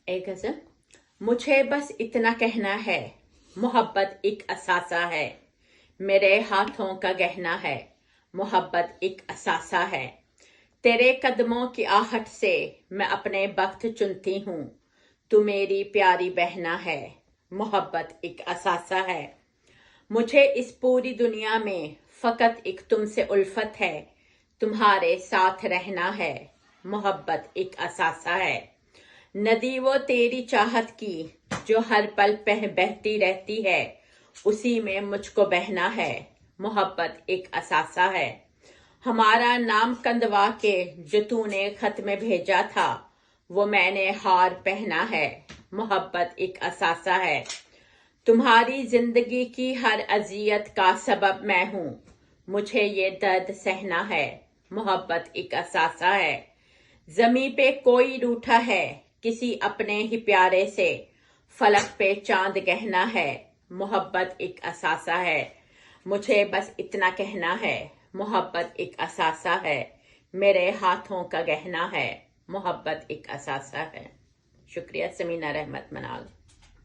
ایک غزل۔ مجھے بس اتنا کہنا ہے، محبت ایک اثاثہ ہے، میرے ہاتھوں کا گہنا ہے، محبت ایک اثاثہ ہے، تیرے قدموں کی آہٹ سے میں اپنے بخت چنتی ہوں، تو میری پیاری بہنا ہے، محبت ایک اثاثہ ہے، مجھے اس پوری دنیا میں فقط ایک تم سے الفت ہے، تمہارے ساتھ رہنا ہے، محبت ایک اثاثہ ہے، ندی وہ تیری چاہت کی جو ہر پل بہتی رہتی ہے، اسی میں مجھ کو بہنا ہے، محبت ایک اثاثہ ہے، ہمارا نام کندوا کے جو تو نے خط میں بھیجا تھا، وہ میں نے ہار پہنا ہے، محبت ایک اثاثہ ہے، تمہاری زندگی کی ہر اذیت کا سبب میں ہوں، مجھے یہ درد سہنا ہے، محبت ایک اثاثہ ہے، زمیں پہ کوئی روٹھا ہے کسی اپنے ہی پیارے سے، فلک پہ چاند گہنا ہے، محبت ایک اثاثہ ہے، مجھے بس اتنا کہنا ہے، محبت ایک اثاثہ ہے، میرے ہاتھوں کا گہنا ہے، محبت ایک اثاثہ ہے۔ شکریہ۔ سمینہ رحمت منال۔